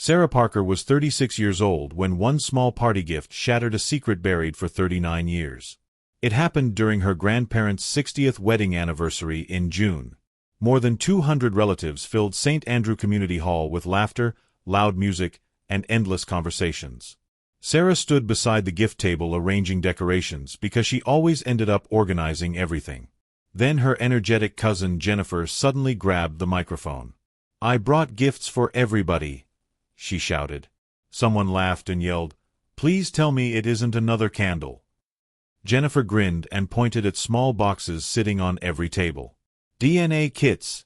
Sarah Parker was 36 years old when one small party gift shattered a secret buried for 39 years. It happened during her grandparents' 60th wedding anniversary in June. More than 200 relatives filled St. Andrew Community Hall with laughter, loud music, and endless conversations. Sarah stood beside the gift table arranging decorations because she always ended up organizing everything. Then her energetic cousin Jennifer suddenly grabbed the microphone. "I brought gifts for everybody," she shouted. Someone laughed and yelled, "Please tell me it isn't another candle." Jennifer grinned and pointed at small boxes sitting on every table. "DNA kits,"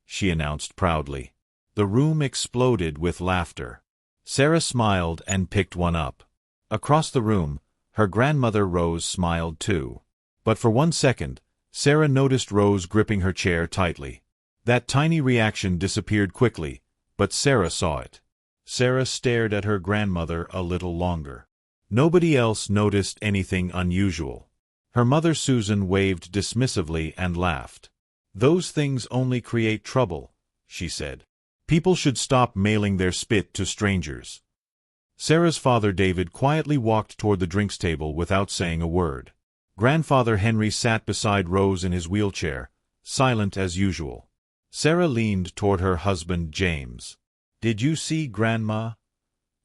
she announced proudly. The room exploded with laughter. Sarah smiled and picked one up. Across the room, her grandmother Rose smiled too. But for 1 second, Sarah noticed Rose gripping her chair tightly. That tiny reaction disappeared quickly, but Sarah saw it. Sarah stared at her grandmother a little longer. Nobody else noticed anything unusual. Her mother Susan waved dismissively and laughed. "Those things only create trouble," she said. "People should stop mailing their spit to strangers." Sarah's father David quietly walked toward the drinks table without saying a word. Grandfather Henry sat beside Rose in his wheelchair, silent as usual. Sarah leaned toward her husband James. "Did you see Grandma?"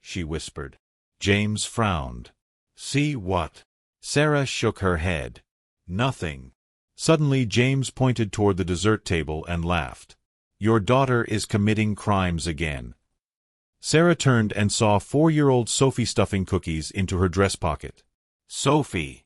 she whispered. James frowned. "See what?" Sarah shook her head. "Nothing." Suddenly James pointed toward the dessert table and laughed. "Your daughter is committing crimes again." Sarah turned and saw 4-year-old Sophie stuffing cookies into her dress pocket. "Sophie!"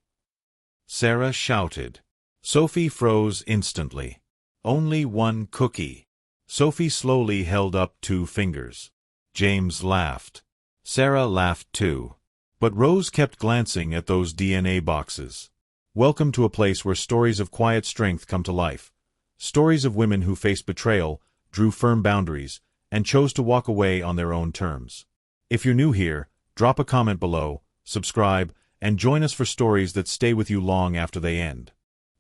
Sarah shouted. Sophie froze instantly. "Only one cookie." Sophie slowly held up 2 fingers. James laughed. Sarah laughed too. But Rose kept glancing at those DNA boxes. Welcome to a place where stories of quiet strength come to life. Stories of women who faced betrayal, drew firm boundaries, and chose to walk away on their own terms. If you're new here, drop a comment below, subscribe, and join us for stories that stay with you long after they end.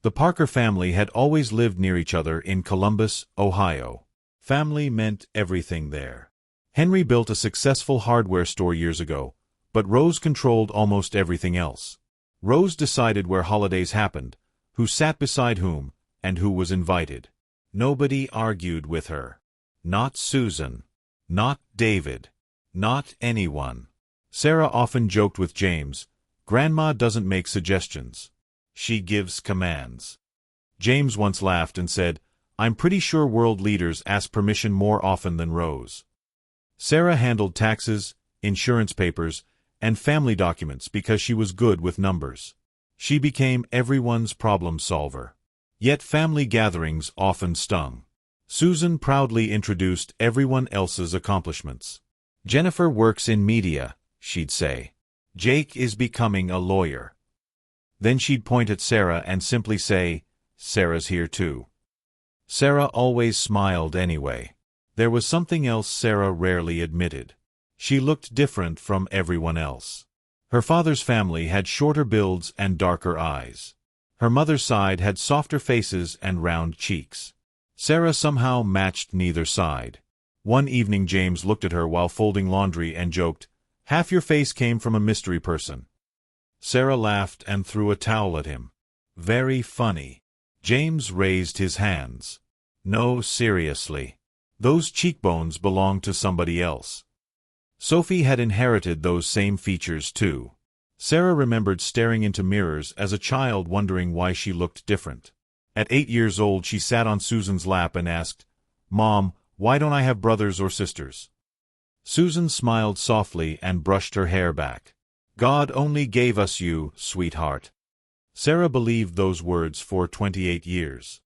The Parker family had always lived near each other in Columbus, Ohio. Family meant everything there. Henry built a successful hardware store years ago, but Rose controlled almost everything else. Rose decided where holidays happened, who sat beside whom, and who was invited. Nobody argued with her. Not Susan. Not David. Not anyone. Sarah often joked with James, "Grandma doesn't make suggestions. She gives commands." James once laughed and said, "I'm pretty sure world leaders ask permission more often than Rose." Sarah handled taxes, insurance papers, and family documents because she was good with numbers. She became everyone's problem solver. Yet family gatherings often stung. Susan proudly introduced everyone else's accomplishments. "Jennifer works in media," she'd say. "Jake is becoming a lawyer." Then she'd point at Sarah and simply say, "Sarah's here too." Sarah always smiled anyway. There was something else Sarah rarely admitted. She looked different from everyone else. Her father's family had shorter builds and darker eyes. Her mother's side had softer faces and round cheeks. Sarah somehow matched neither side. One evening James looked at her while folding laundry and joked, "Half your face came from a mystery person." Sarah laughed and threw a towel at him. "Very funny." James raised his hands. "No, seriously. Those cheekbones belong to somebody else." Sophie had inherited those same features too. Sarah remembered staring into mirrors as a child wondering why she looked different. At 8 years old she sat on Susan's lap and asked, "Mom, why don't I have brothers or sisters?" Susan smiled softly and brushed her hair back. "God only gave us you, sweetheart." Sarah believed those words for 28 years.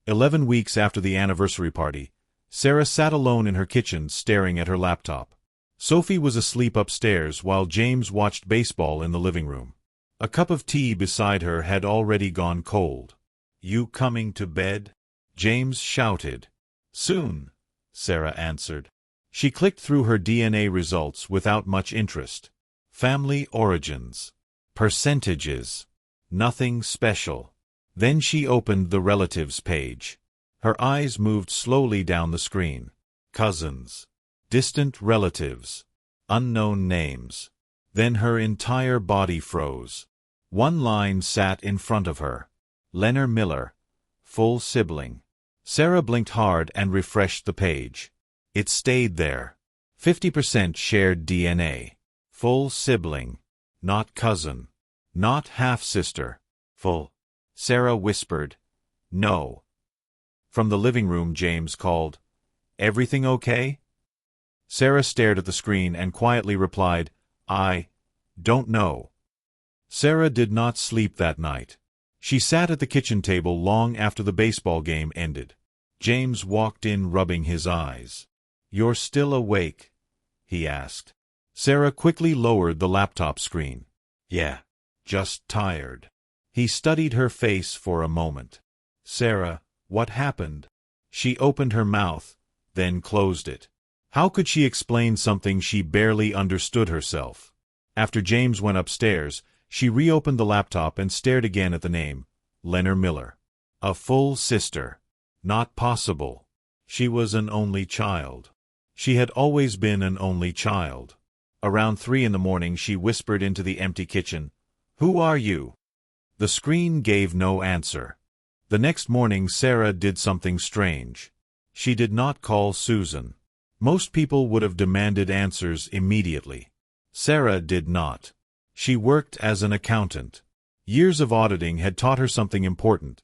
11 weeks after the anniversary party, Sarah sat alone in her kitchen staring at her laptop. Sophie was asleep upstairs while James watched baseball in the living room. A cup of tea beside her had already gone cold. "You coming to bed?" James shouted. "Soon," Sarah answered. She clicked through her DNA results without much interest. Family origins. Percentages. Nothing special. Then she opened the relatives page. Her eyes moved slowly down the screen. Cousins. distant relatives, unknown names. Then her entire body froze. One line sat in front of her. Leonard Miller, full sibling. Sarah blinked hard and refreshed the page. It stayed there. 50% shared DNA. Full sibling. Not cousin. Not half-sister. Full. Sarah whispered, "No." From the living room, James called, "Everything okay?" Sarah stared at the screen and quietly replied, "I don't know." Sarah did not sleep that night. She sat at the kitchen table long after the baseball game ended. James walked in rubbing his eyes. "You're still awake?" he asked. Sarah quickly lowered the laptop screen. "Yeah, just tired." He studied her face for a moment. "Sarah, what happened?" She opened her mouth, then closed it. How could she explain something she barely understood herself? After James went upstairs, she reopened the laptop and stared again at the name, Leonard Miller. A full sister. Not possible. She was an only child. She had always been an only child. Around 3 in the morning she whispered into the empty kitchen, "Who are you?" The screen gave no answer. The next morning Sarah did something strange. She did not call Susan. Most people would have demanded answers immediately. Sarah did not. She worked as an accountant. Years of auditing had taught her something important.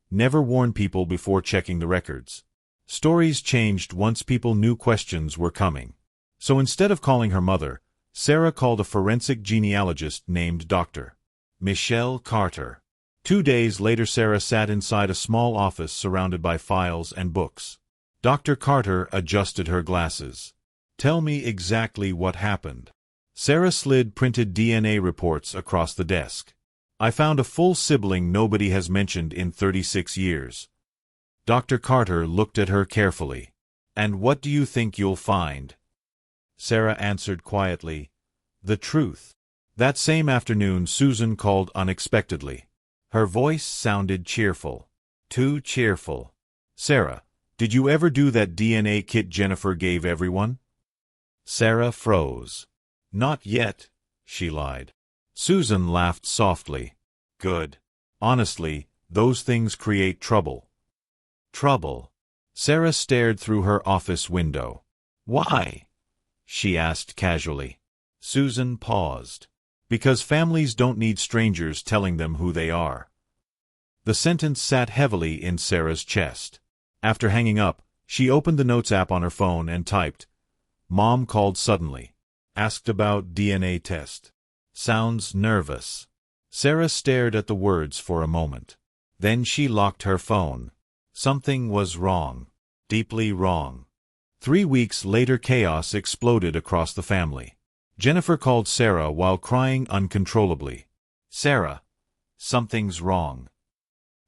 Never warn people before checking the records. Stories changed once people knew questions were coming. So instead of calling her mother, Sarah called a forensic genealogist named Dr. Michelle Carter. 2 days later Sarah sat inside a small office surrounded by files and books. Dr. Carter adjusted her glasses. "Tell me exactly what happened." Sarah slid printed DNA reports across the desk. "I found a full sibling nobody has mentioned in 36 years. Dr. Carter looked at her carefully. "And what do you think you'll find?" Sarah answered quietly, "The truth." That same afternoon Susan called unexpectedly. Her voice sounded cheerful. Too cheerful. "Sarah, did you ever do that DNA kit Jennifer gave everyone?" Sarah froze. "Not yet," she lied. Susan laughed softly. "Good. Honestly, those things create trouble." "Trouble?" Sarah stared through her office window. "Why?" she asked casually. Susan paused. "Because families don't need strangers telling them who they are." The sentence sat heavily in Sarah's chest. After hanging up, she opened the Notes app on her phone and typed, "Mom called suddenly. Asked about DNA test. Sounds nervous." Sarah stared at the words for a moment. Then she locked her phone. Something was wrong. Deeply wrong. 3 weeks later chaos exploded across the family. Jennifer called Sarah while crying uncontrollably. "Sarah, something's wrong."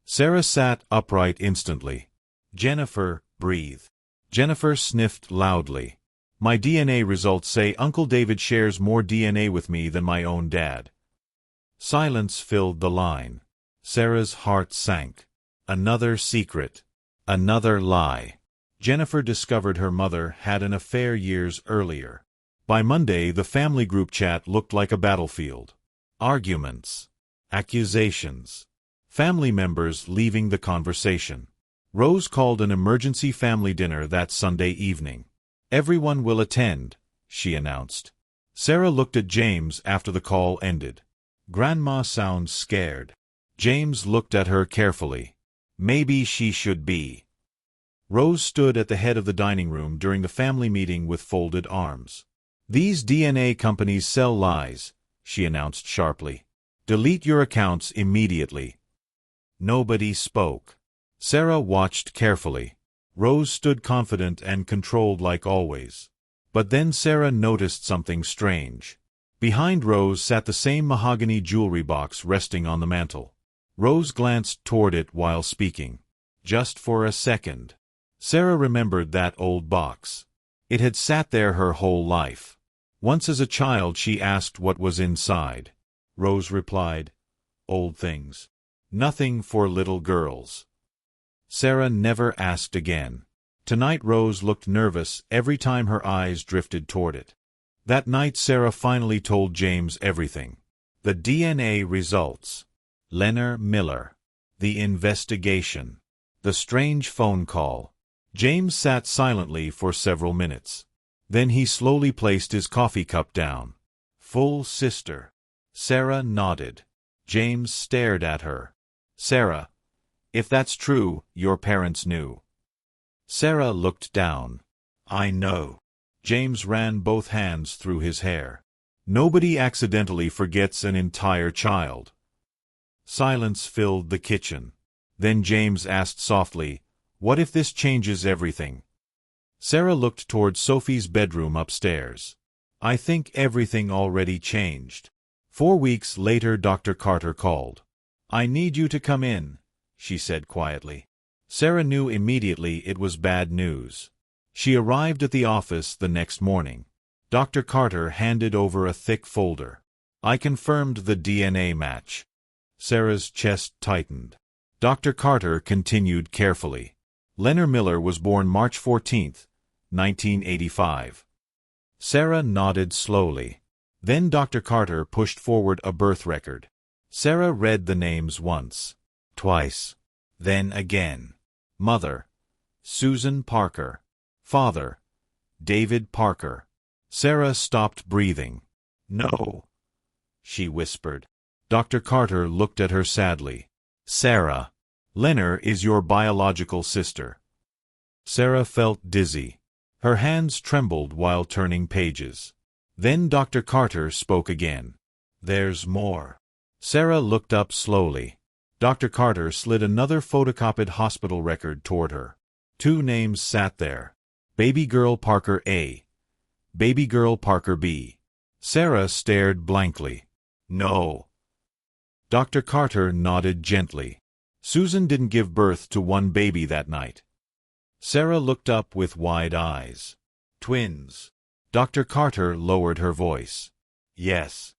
Sarah sat upright instantly. "Jennifer, breathe." Jennifer sniffed loudly. "My DNA results say Uncle David shares more DNA with me than my own dad." Silence filled the line. Sarah's heart sank. Another secret. Another lie. Jennifer discovered her mother had an affair years earlier. By Monday, the family group chat looked like a battlefield. Arguments. Accusations. Family members leaving the conversation. Rose called an emergency family dinner that Sunday evening. "Everyone will attend," she announced. Sarah looked at James after the call ended. "Grandma sounds scared." James looked at her carefully. "Maybe she should be." Rose stood at the head of the dining room during the family meeting with folded arms. "These DNA companies sell lies," she announced sharply. "Delete your accounts immediately." Nobody spoke. Sarah watched carefully. Rose stood confident and controlled like always. But then Sarah noticed something strange. Behind Rose sat the same mahogany jewelry box resting on the mantel. Rose glanced toward it while speaking. Just for a second. Sarah remembered that old box. It had sat there her whole life. Once as a child she asked what was inside. Rose replied, "Old things. Nothing for little girls." Sarah never asked again. Tonight Rose looked nervous every time her eyes drifted toward it. That night Sarah finally told James everything. The DNA results. Leonard Miller. The investigation. The strange phone call. James sat silently for several minutes. Then he slowly placed his coffee cup down. Full sister. Sarah nodded. James stared at her. Sarah, if that's true, your parents knew. Sarah looked down. I know. James ran both hands through his hair. Nobody accidentally forgets an entire child. Silence filled the kitchen. Then James asked softly, what if this changes everything? Sarah looked toward Sophie's bedroom upstairs. I think everything already changed. 4 weeks later Dr. Carter called. I need you to come in, she said quietly. Sarah knew immediately it was bad news. She arrived at the office the next morning. Dr. Carter handed over a thick folder. I confirmed the DNA match. Sarah's chest tightened. Dr. Carter continued carefully. Leonard Miller was born March 14, 1985. Sarah nodded slowly. Then Dr. Carter pushed forward a birth record. Sarah read the names once, twice, then again. Mother, Susan Parker. Father, David Parker. Sarah stopped breathing. No, she whispered. Dr. Carter looked at her sadly. Sarah, Leonard is your biological sister. Sarah felt dizzy. Her hands trembled while turning pages. Then Dr. Carter spoke again. There's more. Sarah looked up slowly. Dr. Carter slid another photocopied hospital record toward her. 2 names sat there. Baby girl Parker A. Baby girl Parker B. Sarah stared blankly. No. Dr. Carter nodded gently. Susan didn't give birth to one baby that night. Sarah looked up with wide eyes. Twins. Dr. Carter lowered her voice. Yes.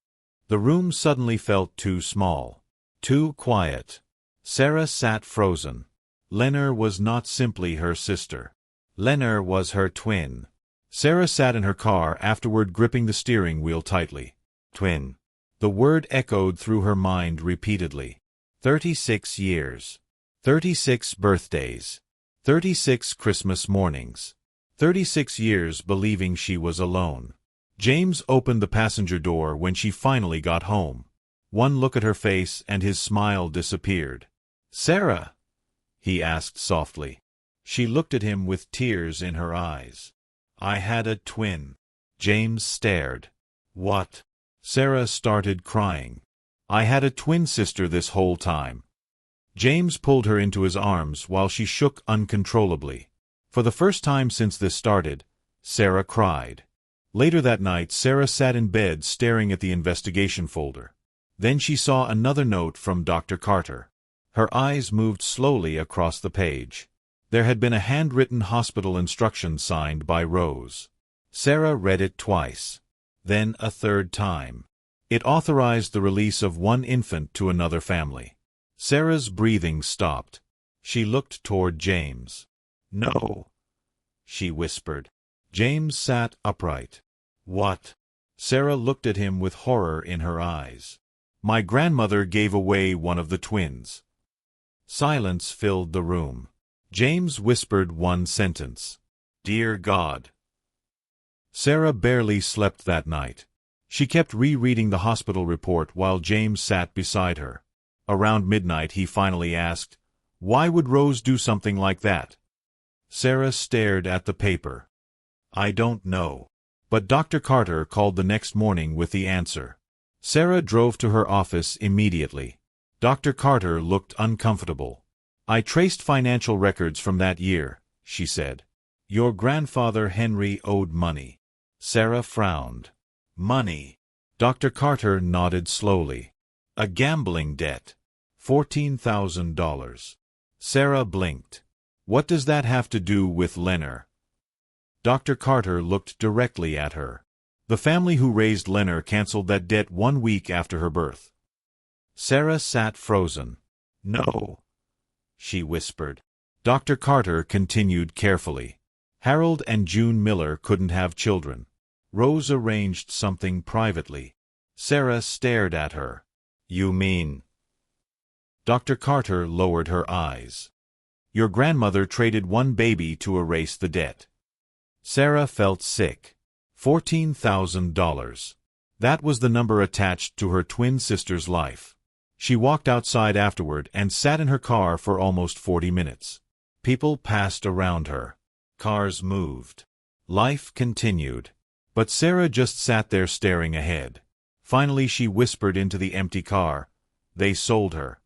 The room suddenly felt too small. Too quiet. Sarah sat frozen. Leonard was not simply her sister. Leonard was her twin. Sarah sat in her car afterward, gripping the steering wheel tightly. Twin. The word echoed through her mind repeatedly. 36 years. 36 birthdays. 36 Christmas mornings. 36 years believing she was alone. James opened the passenger door when she finally got home. One look at her face and his smile disappeared. Sarah? He asked softly. She looked at him with tears in her eyes. I had a twin. James stared. What? Sarah started crying. I had a twin sister this whole time. James pulled her into his arms while she shook uncontrollably. For the first time since this started, Sarah cried. Later that night, Sarah sat in bed staring at the investigation folder. Then she saw another note from Dr. Carter. Her eyes moved slowly across the page. There had been a handwritten hospital instruction signed by Rose. Sarah read it twice. Then a third time. It authorized the release of one infant to another family. Sarah's breathing stopped. She looked toward James. No, she whispered. James sat upright. What? Sarah looked at him with horror in her eyes. My grandmother gave away one of the twins. Silence filled the room. James whispered one sentence. Dear God. Sarah barely slept that night. She kept rereading the hospital report while James sat beside her. Around midnight he finally asked, Why would Rose do something like that? Sarah stared at the paper. I don't know. But Dr. Carter called the next morning with the answer. Sarah drove to her office immediately. Dr. Carter looked uncomfortable. I traced financial records from that year, she said. Your grandfather Henry owed money. Sarah frowned. Money. Dr. Carter nodded slowly. A gambling debt. $14,000. Sarah blinked. What does that have to do with Leonard? Dr. Carter looked directly at her. The family who raised Leonard canceled that debt 1 week after her birth. Sarah sat frozen. No, she whispered. Dr. Carter continued carefully. Harold and June Miller couldn't have children. Rose arranged something privately. Sarah stared at her. You mean? Dr. Carter lowered her eyes. Your grandmother traded one baby to erase the debt. Sarah felt sick. $14,000. That was the number attached to her twin sister's life. She walked outside afterward and sat in her car for almost 40 minutes. People passed around her. Cars moved. Life continued. But Sarah just sat there staring ahead. Finally she whispered into the empty car, "They sold her."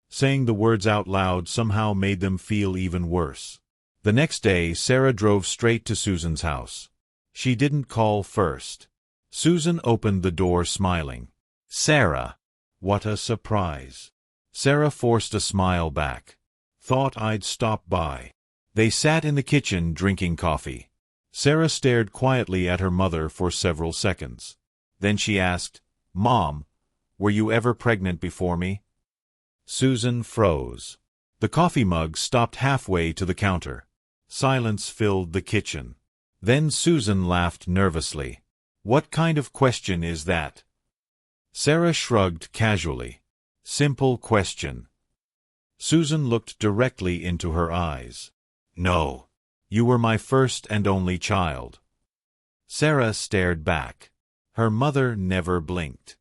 Saying the words out loud somehow made them feel even worse. The next day, Sarah drove straight to Susan's house. She didn't call first. Susan opened the door smiling. Sarah! What a surprise. Sarah forced a smile back. Thought I'd stop by. They sat in the kitchen drinking coffee. Sarah stared quietly at her mother for several seconds. Then she asked, Mom, were you ever pregnant before me? Susan froze. The coffee mug stopped halfway to the counter. Silence filled the kitchen. Then Susan laughed nervously. What kind of question is that? Sarah shrugged casually. Simple question. Susan looked directly into her eyes. No. You were my first and only child. Sarah stared back. Her mother never blinked.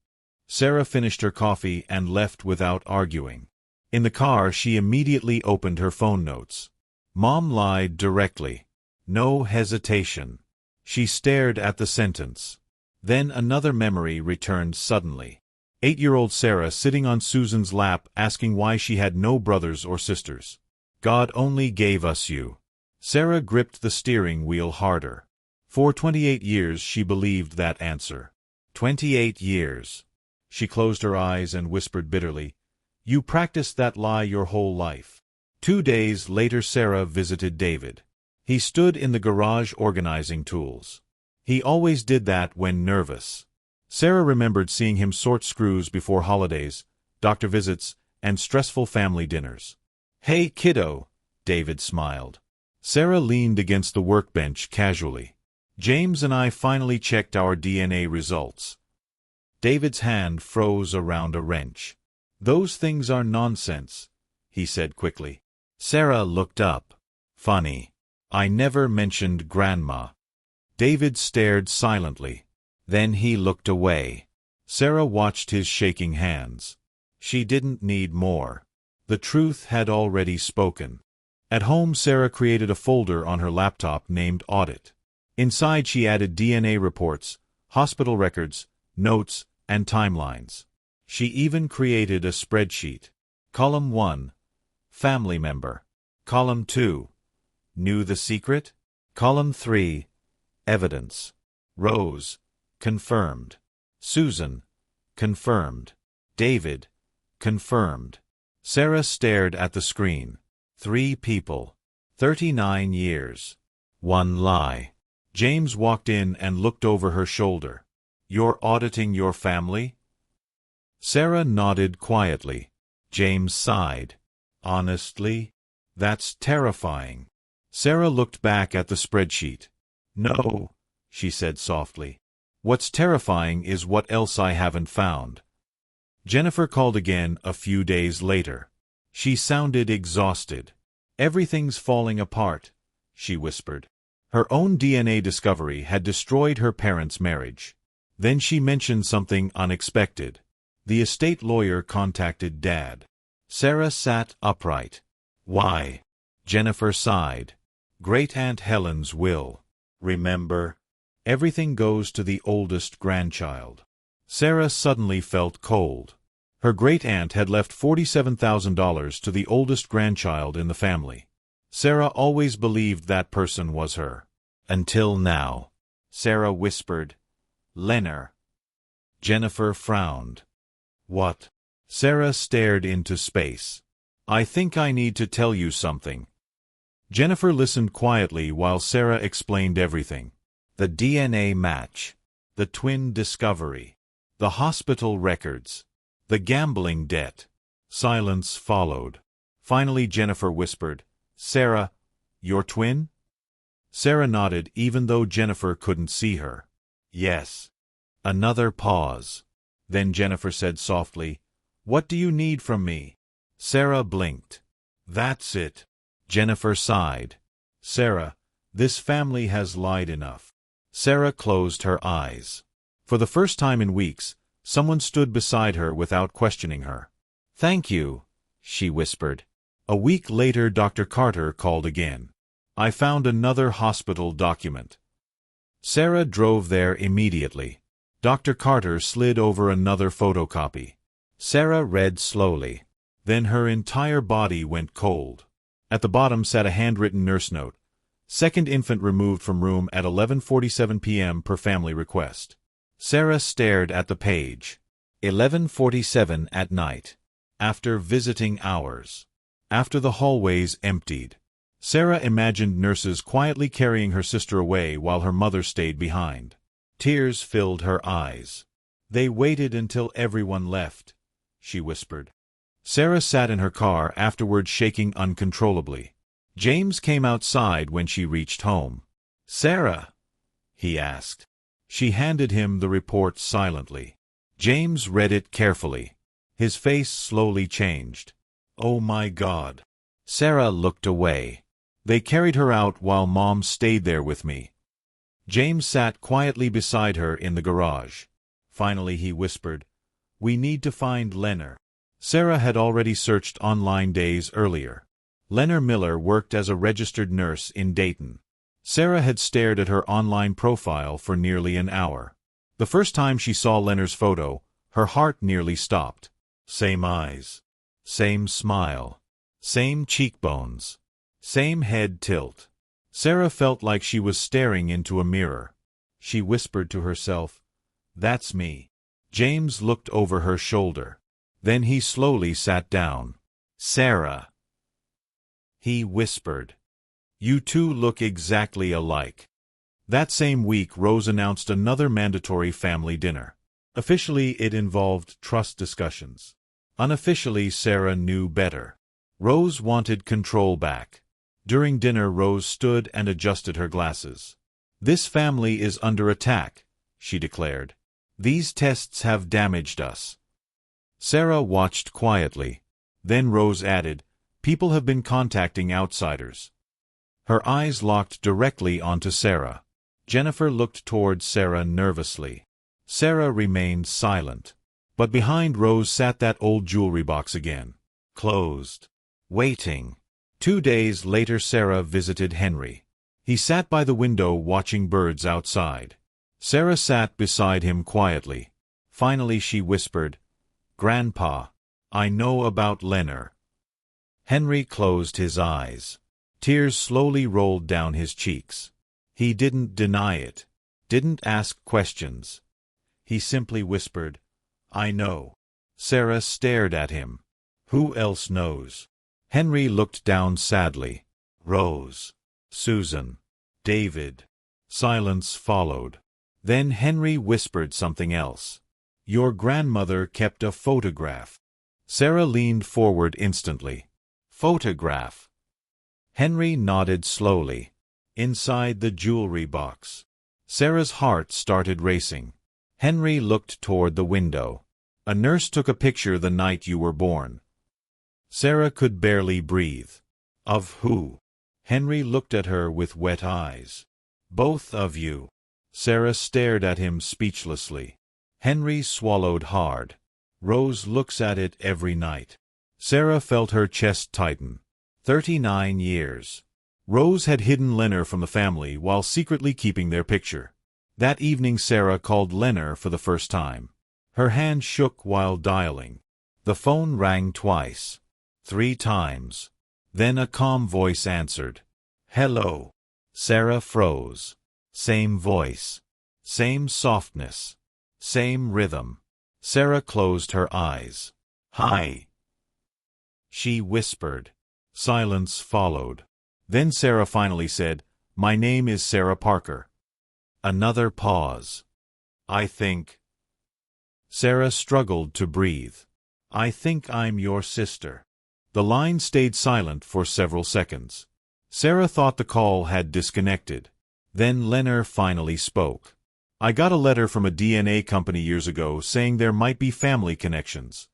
Sarah finished her coffee and left without arguing. In the car, she immediately opened her phone notes. Mom lied directly. No hesitation. She stared at the sentence. Then another memory returned suddenly. 8-year-old Sarah sitting on Susan's lap asking why she had no brothers or sisters. God only gave us you. Sarah gripped the steering wheel harder. For 28 years she believed that answer. 28 years. She closed her eyes and whispered bitterly, You practiced that lie your whole life. 2 days later Sarah visited David. He stood in the garage organizing tools. He always did that when nervous. Sarah remembered seeing him sort screws before holidays, doctor visits, and stressful family dinners. Hey, kiddo, David smiled. Sarah leaned against the workbench casually. James and I finally checked our DNA results. David's hand froze around a wrench. Those things are nonsense, he said quickly. Sarah looked up. Funny. I never mentioned Grandma. David stared silently. Then he looked away. Sarah watched his shaking hands. She didn't need more. The truth had already spoken. At home, Sarah created a folder on her laptop named Audit. Inside she added DNA reports, hospital records, notes, and timelines. She even created a spreadsheet. Column 1. Family member. Column 2. Knew the secret? Column 3. Evidence. Rose. Confirmed. Susan. Confirmed. David. Confirmed. Sarah stared at the screen. 3 people. 39 years. 1 lie. James walked in and looked over her shoulder. You're auditing your family? Sarah nodded quietly. James sighed. Honestly? That's terrifying. Sarah looked back at the spreadsheet. No, she said softly. What's terrifying is what else I haven't found. Jennifer called again a few days later. She sounded exhausted. Everything's falling apart, she whispered. Her own DNA discovery had destroyed her parents' marriage. Then she mentioned something unexpected. The estate lawyer contacted Dad. Sarah sat upright. Why? Jennifer sighed. Great-Aunt Helen's will. Remember? Everything goes to the oldest grandchild. Sarah suddenly felt cold. Her great-aunt had left $47,000 to the oldest grandchild in the family. Sarah always believed that person was her. Until now. Sarah whispered, Leonard. Jennifer frowned. What? Sarah stared into space. I think I need to tell you something. Jennifer listened quietly while Sarah explained everything. The DNA match. The twin discovery. The hospital records. The gambling debt. Silence followed. Finally Jennifer whispered, Sarah, your twin? Sarah nodded even though Jennifer couldn't see her. Yes. Another pause. Then Jennifer said softly, "What do you need from me?" Sarah blinked. "That's it." Jennifer sighed. "Sarah, this family has lied enough." Sarah closed her eyes. For the first time in weeks, someone stood beside her without questioning her. "Thank you," she whispered. A week later, Dr. Carter called again. "I found another hospital document." Sarah drove there immediately. Dr. Carter slid over another photocopy. Sarah read slowly. Then her entire body went cold. At the bottom sat a handwritten nurse note. "Second infant removed from room at 11:47 p.m. per family request." Sarah stared at the page. 11:47 at night. After visiting hours. After the hallways emptied. Sarah imagined nurses quietly carrying her sister away while her mother stayed behind. Tears filled her eyes. "They waited until everyone left," she whispered. Sarah sat in her car afterward, shaking uncontrollably. James came outside when she reached home. "Sarah?" he asked. She handed him the report silently. James read it carefully. His face slowly changed. "Oh my God." Sarah looked away. "They carried her out while Mom stayed there with me." James sat quietly beside her in the garage. Finally he whispered, "We need to find Leonard." Sarah had already searched online days earlier. Leonard Miller worked as a registered nurse in Dayton. Sarah had stared at her online profile for nearly an hour. The first time she saw Leonard's photo, her heart nearly stopped. Same eyes. Same smile. Same cheekbones. Same head tilt. Sarah felt like she was staring into a mirror. She whispered to herself, "That's me." James looked over her shoulder. Then he slowly sat down. "Sarah," he whispered, "you two look exactly alike." That same week, Rose announced another mandatory family dinner. Officially, it involved trust discussions. Unofficially, Sarah knew better. Rose wanted control back. During dinner, Rose stood and adjusted her glasses. "This family is under attack," she declared. "These tests have damaged us." Sarah watched quietly. Then Rose added, "People have been contacting outsiders." Her eyes locked directly onto Sarah. Jennifer looked toward Sarah nervously. Sarah remained silent. But behind Rose sat that old jewelry box again. Closed. Waiting. 2 days later, Sarah visited Henry. He sat by the window watching birds outside. Sarah sat beside him quietly. Finally she whispered, "Grandpa, I know about Leonard." Henry closed his eyes. Tears slowly rolled down his cheeks. He didn't deny it. Didn't ask questions. He simply whispered, "I know." Sarah stared at him. "Who else knows?" Henry looked down sadly. "Rose. Susan. David." Silence followed. Then Henry whispered something else. "Your grandmother kept a photograph." Sarah leaned forward instantly. "Photograph?" Henry nodded slowly. "Inside the jewelry box." Sarah's heart started racing. Henry looked toward the window. "A nurse took a picture the night you were born." Sarah could barely breathe. "Of who?" Henry looked at her with wet eyes. "Both of you." Sarah stared at him speechlessly. Henry swallowed hard. "Rose looks at it every night." Sarah felt her chest tighten. 39 years. Rose had hidden Leonard from the family while secretly keeping their picture. That evening Sarah called Leonard for the first time. Her hand shook while dialing. The phone rang twice. 3 times. Then a calm voice answered. "Hello." Sarah froze. Same voice. Same softness. Same rhythm. Sarah closed her eyes. "Hi," she whispered. Silence followed. Then Sarah finally said, "My name is Sarah Parker." Another pause. "I think." Sarah struggled to breathe. "I think I'm your sister." The line stayed silent for several seconds. Sarah thought the call had disconnected. Then Leonard finally spoke. I got a letter from a DNA company years ago saying there might be family connections.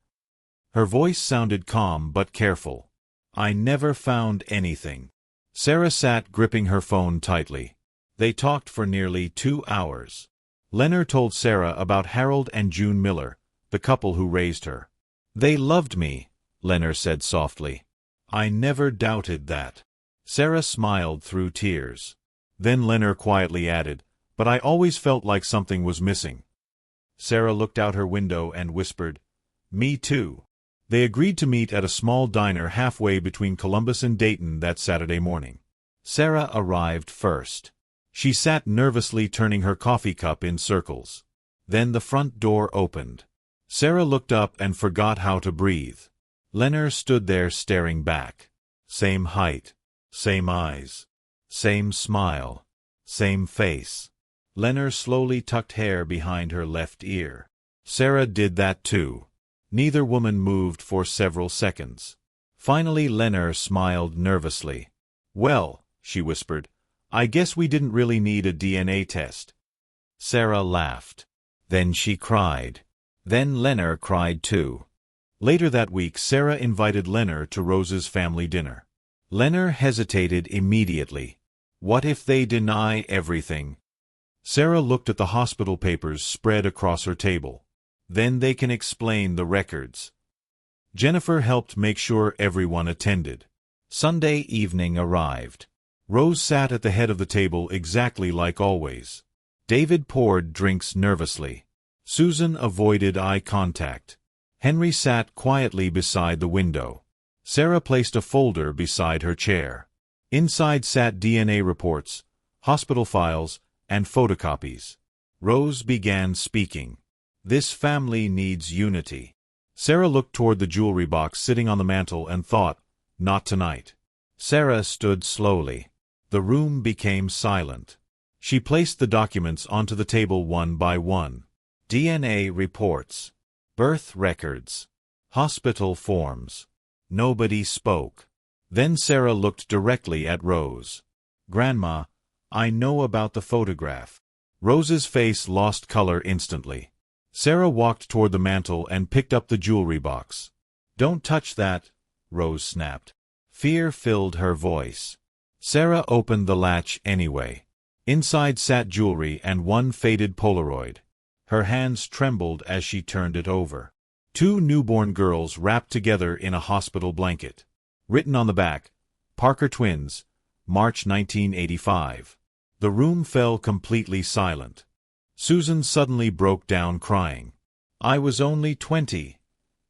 Her voice sounded calm but careful. I never found anything. Sarah sat gripping her phone tightly. They talked for nearly 2 hours. Leonard told Sarah about Harold and June Miller, the couple who raised her. They loved me, Leonard said softly. I never doubted that. Sarah smiled through tears. Then Leonard quietly added, but I always felt like something was missing. Sarah looked out her window and whispered, Me too. They agreed to meet at a small diner halfway between Columbus and Dayton that Saturday morning. Sarah arrived first. She sat nervously turning her coffee cup in circles. Then the front door opened. Sarah looked up and forgot how to breathe. Leonard stood there staring back. Same height, same eyes, same smile, same face. Leonard slowly tucked hair behind her left ear. Sarah did that too. Neither woman moved for several seconds. Finally Leonard smiled nervously. Well, she whispered, I guess we didn't really need a DNA test. Sarah laughed. Then she cried. Then Leonard cried too. Later that week, Sarah invited Leonard to Rose's family dinner. Leonard hesitated immediately. What if they deny everything? Sarah looked at the hospital papers spread across her table. Then they can explain the records. Jennifer helped make sure everyone attended. Sunday evening arrived. Rose sat at the head of the table exactly like always. David poured drinks nervously. Susan avoided eye contact. Henry sat quietly beside the window. Sarah placed a folder beside her chair. Inside sat DNA reports, hospital files, and photocopies. Rose began speaking. This family needs unity. Sarah looked toward the jewelry box sitting on the mantel and thought, not tonight. Sarah stood slowly. The room became silent. She placed the documents onto the table one by one. DNA reports, birth records, hospital forms. Nobody spoke. Then Sarah looked directly at Rose. Grandma, I know about the photograph. Rose's face lost color instantly. Sarah walked toward the mantel and picked up the jewelry box. Don't touch that, Rose snapped. Fear filled her voice. Sarah opened the latch anyway. Inside sat jewelry and one faded Polaroid. Her hands trembled as she turned it over. 2 newborn girls wrapped together in a hospital blanket. Written on the back, Parker Twins, March 1985. The room fell completely silent. Susan suddenly broke down crying. I was only 20,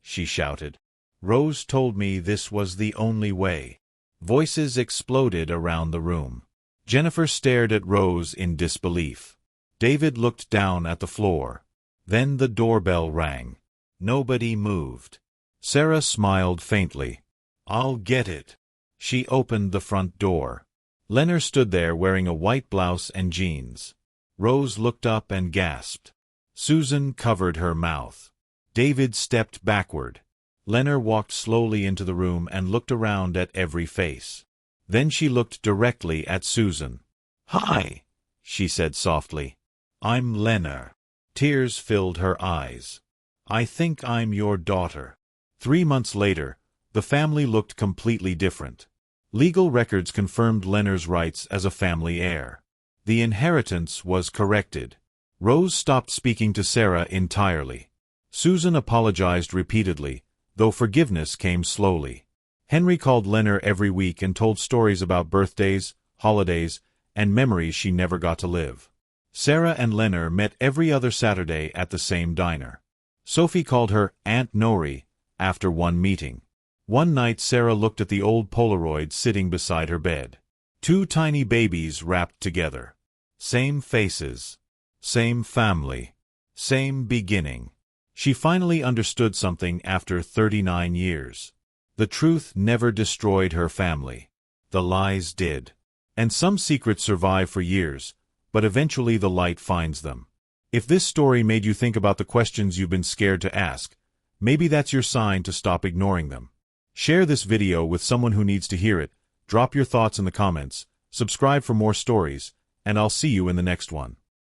she shouted. Rose told me this was the only way. Voices exploded around the room. Jennifer stared at Rose in disbelief. David looked down at the floor. Then the doorbell rang. Nobody moved. Sarah smiled faintly. I'll get it. She opened the front door. Leonard stood there wearing a white blouse and jeans. Rose looked up and gasped. Susan covered her mouth. David stepped backward. Leonard walked slowly into the room and looked around at every face. Then she looked directly at Susan. Hi, she said softly. I'm Leonard. Tears filled her eyes. I think I'm your daughter. 3 months later, the family looked completely different. Legal records confirmed Leonard's rights as a family heir. The inheritance was corrected. Rose stopped speaking to Sarah entirely. Susan apologized repeatedly, though forgiveness came slowly. Henry called Leonard every week and told stories about birthdays, holidays, and memories she never got to live. Sarah and Leonard met every other Saturday at the same diner. Sophie called her Aunt Nori after one meeting. One night Sarah looked at the old Polaroid sitting beside her bed. 2 tiny babies wrapped together. Same faces. Same family. Same beginning. She finally understood something after 39 years. The truth never destroyed her family. The lies did. And some secrets survive for years, but eventually the light finds them. If this story made you think about the questions you've been scared to ask, maybe that's your sign to stop ignoring them. Share this video with someone who needs to hear it, Drop your thoughts in the comments, subscribe for more stories, and I'll see you in the next one.